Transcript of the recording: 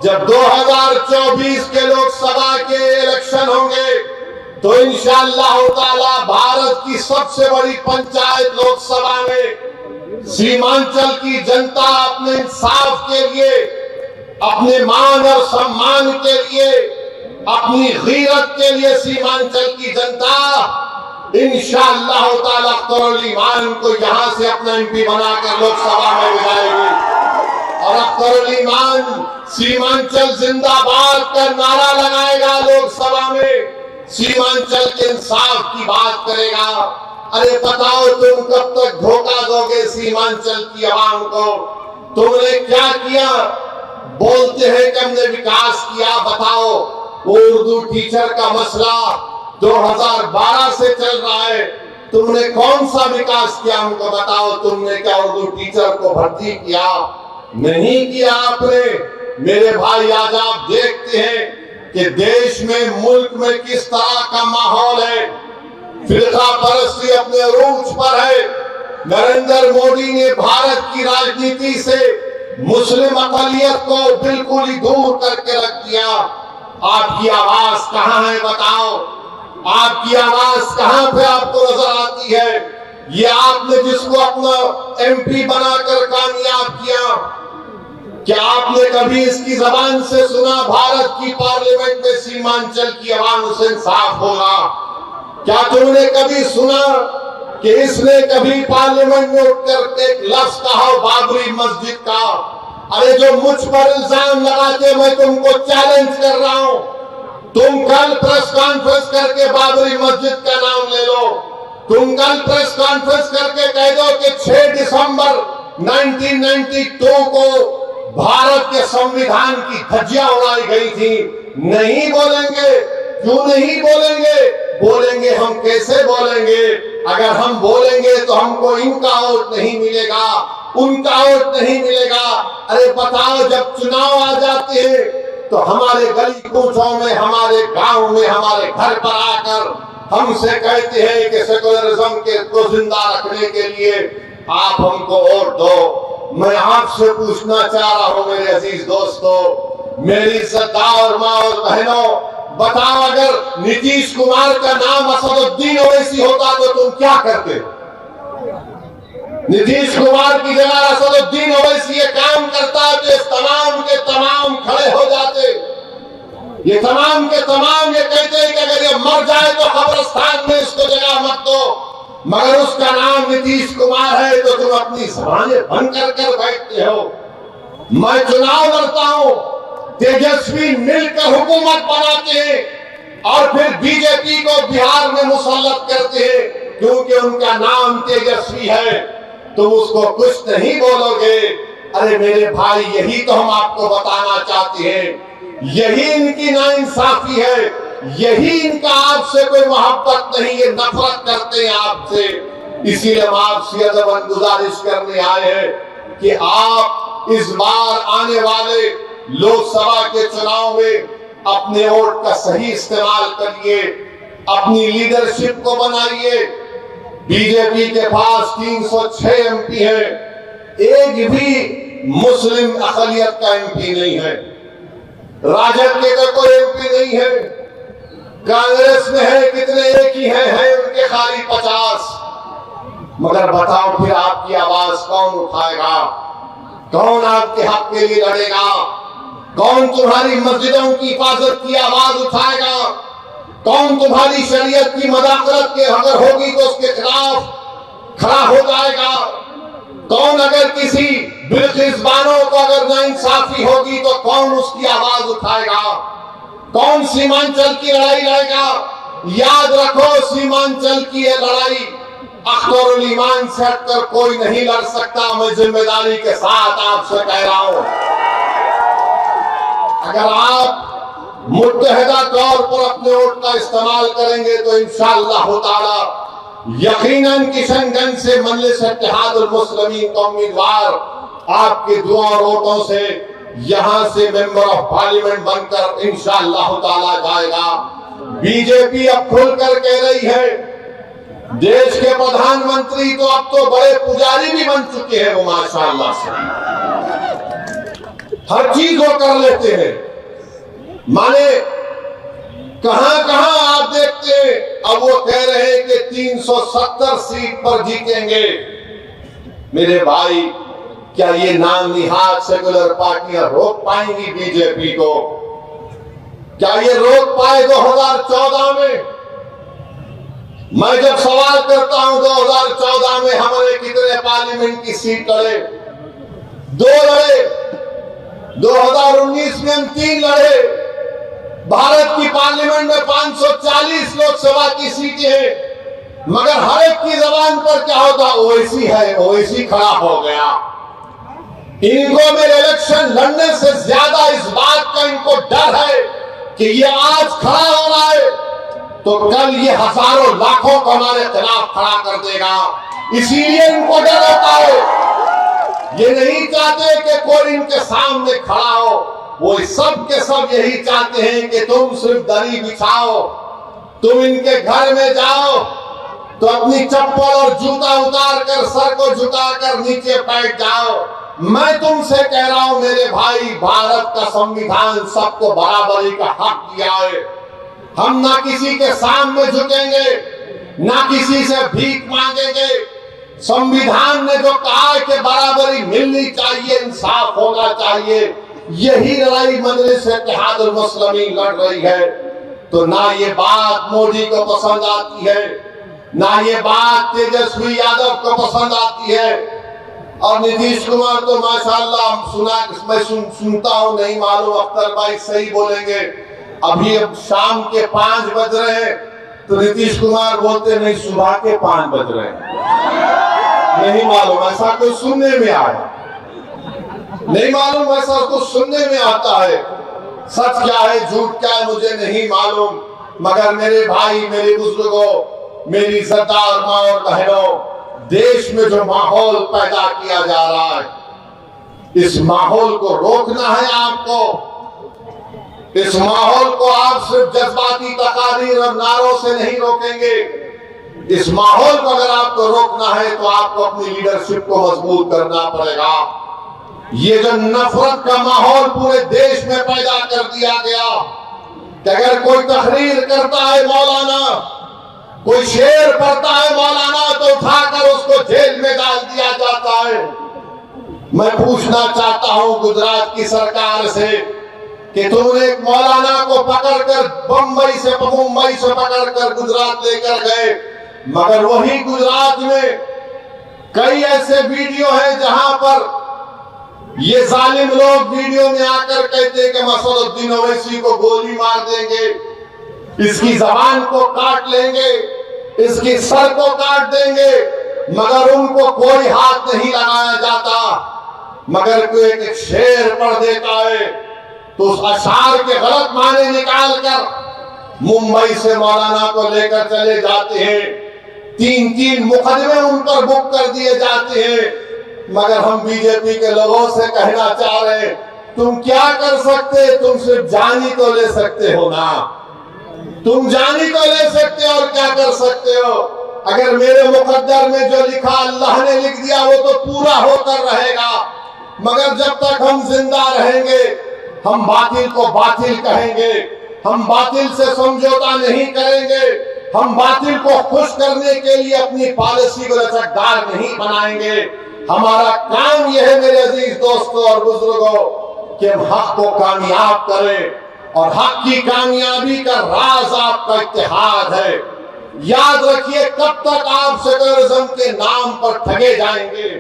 जब 2024 के लोकसभा के इलेक्शन होंगे तो इंशाअल्लाह ताला भारत की सबसे बड़ी पंचायत लोकसभा में सीमांचल की जनता अपने इंसाफ के लिए, अपने मान और सम्मान के लिए, अपनी गीरत के लिए सीमांचल की जनता इंशाअल्लाह ताला अख्तरुल ईमान को यहां से अपना एमपी बनाकर लोकसभा में बुलाएगी। और अख्तरुल ईमान सीमांचल जिंदाबाद का नारा लगाएगा, लोकसभा में सीमांचल के इंसाफ की बात करेगा। अरे बताओ तुम कब तक धोखा दोगे सीमांचल की आवाम को? तुमने क्या किया? बोलते हैं कि हमने विकास किया। बताओ, वो उर्दू टीचर का मसला 2012 से चल रहा है, तुमने कौन सा विकास किया हमको बताओ। तुमने क्या उर्दू टीचर को भर्ती किया? नहीं किया आपने। मेरे भाई, आज आप देखते हैं कि देश में, मुल्क में किस तरह का माहौल है। फिरका परस्ती अपने रूज पर है। नरेंद्र मोदी ने भारत की राजनीति से मुस्लिम अक़लियत को बिल्कुल ही दूर करके रख दिया। आपकी आवाज कहां है बताओ? आपकी आवाज कहां पे आपको नजर आती है? ये आपने जिसको अपना एमपी बनाकर कामयाब किया, क्या आपने कभी इसकी जबान से सुना भारत की पार्लियामेंट में सीमांचल की आवाम से इंसाफ होगा? क्या तुमने कभी सुना कि इसने कभी पार्लियामेंट में उठकर एक लफ्ज कहा बाबरी मस्जिद का? अरे जो मुझ पर इल्जाम लगाते, मैं तुमको चैलेंज कर रहा हूं, तुम कल प्रेस कॉन्फ्रेंस करके बाबरी मस्जिद का नाम ले लो। तुम कल प्रेस कॉन्फ्रेंस करके कह दो कि 6 दिसंबर 1992 को भारत के संविधान की धज्जियां उड़ाई गई थी। नहीं बोलेंगे। क्यों नहीं बोलेंगे? बोलेंगे हम। कैसे बोलेंगे? अगर हम बोलेंगे तो हमको इनका वोट नहीं मिलेगा, उनका वोट नहीं मिलेगा। अरे बताओ, जब चुनाव आ जाते हैं तो हमारे गली कूचों में, हमारे गांव में, हमारे घर पर आकर हमसे कहते हैं कि सेकुलरिज्म को जिंदा रखने के लिए आप हमको वोट दो। मैं आपसे पूछना चाह रहा हूं मेरे अजीज दोस्तों, मेरी इज्जतदार माँ और बहनों, बताओ अगर नीतीश कुमार का नाम असदुद्दीन ओवैसी होता तो तुम क्या करते? नीतीश कुमार की जगह असदुद्दीन ओवैसी ये काम करता तो ये तमाम के तमाम खड़े हो जाते। ये तमाम के तमाम ये कहते कि अगर ये मर जाए तो कब्रिस्तान में इसको जगह मत दो। मगर उसका नाम नीतीश कुमार है तो तुम अपनी जबानें बंद कर बैठते हो। मैं चुनाव लड़ता हूं, तेजस्वी मिलकर हुकूमत बनाते हैं और फिर बीजेपी को बिहार में मुसल्लत करते हैं क्योंकि उनका नाम तेजस्वी है। तुम उसको कुछ नहीं बोलोगे। अरे मेरे भाई, यही तो हम आपको बताना चाहते हैं। यही इनकी नाइंसाफी है, यही इनका आपसे कोई मोहब्बत नहीं, ये नफरत करते हैं आपसे। इसीलिए हम आपसे अदबन गुजारिश करने आए हैं कि आप इस बार आने वाले लोकसभा के चुनाव में अपने वोट का सही इस्तेमाल करिए, अपनी लीडरशिप को बनाइए। बीजेपी के पास 306 एमपी है, एक भी मुस्लिम अक़लियत का एमपी नहीं है। राजद के का कोई एमपी नहीं है। कांग्रेस में है कितने? एक ही है उनके खाली 50। मगर बताओ फिर आपकी आवाज कौन उठाएगा? कौन आपके हक के लिए लड़ेगा? कौन तुम्हारी मस्जिदों की हिफाजत की आवाज उठाएगा? कौन तुम्हारी शरीयत की मदाखलत के अगर होगी तो उसके खिलाफ खड़ा हो जाएगा? कौन अगर किसी बिल्किसबानों को अगर नाइंसाफी होगी तो कौन उसकी आवाज उठाएगा? कौन सीमांचल की लड़ाई लड़ेगा? याद रखो, सीमांचल की ये लड़ाई अख्तरुल ईमान से हटकर कोई नहीं लड़ सकता। मैं जिम्मेदारी के साथ आपसे कह रहा हूं, अगर आप मुत्तहिदा तौर पर अपने वोट का इस्तेमाल करेंगे तो इंशाअल्लाह ताला यकीनन किशनगंज से मजलिस इत्तेहादुल मुस्लिमीन का उम्मीदवार आपके दुआ और वोटों से यहां से मेंबर ऑफ पार्लियामेंट बनकर इंशाअल्लाह ताला जाएगा। बीजेपी अब खुलकर कह रही है, देश के प्रधानमंत्री तो अब तो बड़े पुजारी भी बन चुके हैं वो, माशाअल्लाह से। हर चीज वो कर लेते हैं। माने कहां कहां आप देखते हैं, अब वो कह रहे हैं कि 370 सीट पर जीतेंगे। मेरे भाई, क्या ये नाम निहाद सेकुलर पार्टियां रोक पाएंगी बीजेपी को? क्या ये रोक पाए 2014 में? मैं जब सवाल करता हूं 2014 में हमारे कितने पार्लियामेंट की सीट लड़े? 2 लड़े। 2019 में हम 3 लड़े। भारत की पार्लियामेंट में 540 लोकसभा की सीटें हैं, मगर हर एक की जबान पर क्या होता? ओवैसी है, ओवैसी खड़ा हो गया। इनको मेरे इलेक्शन लड़ने से ज्यादा इस बात का इनको डर है कि ये आज खड़ा हो रहा है तो कल ये हजारों लाखों को हमारे खिलाफ खड़ा कर देगा। इसीलिए इनको डर होता है। ये नहीं चाहते कि कोई इनके सामने खड़ा हो। वो सब के सब यही चाहते हैं कि तुम सिर्फ दरी बिछाओ, तुम इनके घर में जाओ तो अपनी चप्पल और जूता उतार कर सर को झुकाकर नीचे बैठ जाओ। मैं तुमसे कह रहा हूं मेरे भाई, भारत का संविधान सबको बराबरी का हक दिया है। हम ना किसी के सामने झुकेंगे, ना किसी से भीख मांगेंगे। संविधान ने जो कहा है कि बराबरी मिलनी चाहिए, इंसाफ होना चाहिए, यही लड़ाई मजलिस इत्तेहादुल मुस्लिमीन लड़ रही है। तो ना ये बात मोदी को पसंद आती है, ना ये बात तेजस्वी यादव को पसंद आती है। और नीतीश कुमार तो माशाल्लाह मैं सुनता हूं, नहीं मालूम अख्तर भाई सही बोलेंगे, अभी अब शाम के 5 बज रहे हैं तो नीतीश कुमार बोलते नहीं सुबह के 5 बज रहे हैं। नहीं मालूम, ऐसा कुछ सुनने में आया, नहीं मालूम, ऐसा कुछ सुनने में आता है। सच क्या है झूठ क्या है मुझे नहीं मालूम, मगर मेरे भाई, मेरे बुजुर्गों, मेरी इज्जतदार माँ और बहनों, देश में जो माहौल पैदा किया जा रहा है, इस माहौल को रोकना है आपको। इस माहौल को आप सिर्फ जज्बाती तकारीर और नारों से नहीं रोकेंगे। इस माहौल को अगर आपको रोकना है तो आपको अपनी लीडरशिप को मजबूत करना पड़ेगा। ये जो नफरत का माहौल पूरे देश में पैदा कर दिया गया कि अगर कोई तकरीर करता है मौलाना, कोई शेर पढ़ता है मौलाना, तो उठाकर उसको जेल में डाल दिया जाता है। मैं पूछना चाहता हूं गुजरात की सरकार से कि तुमने एक मौलाना को पकड़कर मुंबई से पकड़कर गुजरात लेकर गए, मगर वही गुजरात में कई ऐसे वीडियो हैं जहां पर ये जालिम लोग वीडियो में आकर कहते हैं कि मसदुद्दीन ओवैसी को गोली मार देंगे, इसकी जबान को काट लेंगे, इसकी सर को काट देंगे, मगर उनको कोई हाथ नहीं लगाया जाता। मगर कोई एक शेर पढ़ देता है तो उस अशार के गलत माने निकालकर मुंबई से मौलाना को लेकर चले जाते हैं। 3-3 मुकदमे उन पर बुक कर दिए जाते हैं। मगर हम बीजेपी के लोगों से कहना चाह रहे हैं, तुम क्या कर सकते? तुम सिर्फ जानी तो ले सकते हो ना, तुम जानी तो ले सकते हो और क्या कर सकते हो? अगर मेरे मुकद्दर में जो लिखा अल्लाह ने लिख दिया वो तो पूरा होकर रहेगा, मगर जब तक हम जिंदा रहेंगे हम बातिल को बातिल कहेंगे, हम बातिल से समझौता नहीं करेंगे, हम बातिल को खुश करने के लिए अपनी पॉलिसी को लचकदार नहीं बनाएंगे। हमारा काम यह है मेरे अजीज दोस्तों और बुजुर्गों कि हम हक को कामयाब करें और हक की कामयाबी का राज आपका इत्तेहाद है। याद रखिए, कब तक आप सेकुलरिज्म के नाम पर ठगे जाएंगे?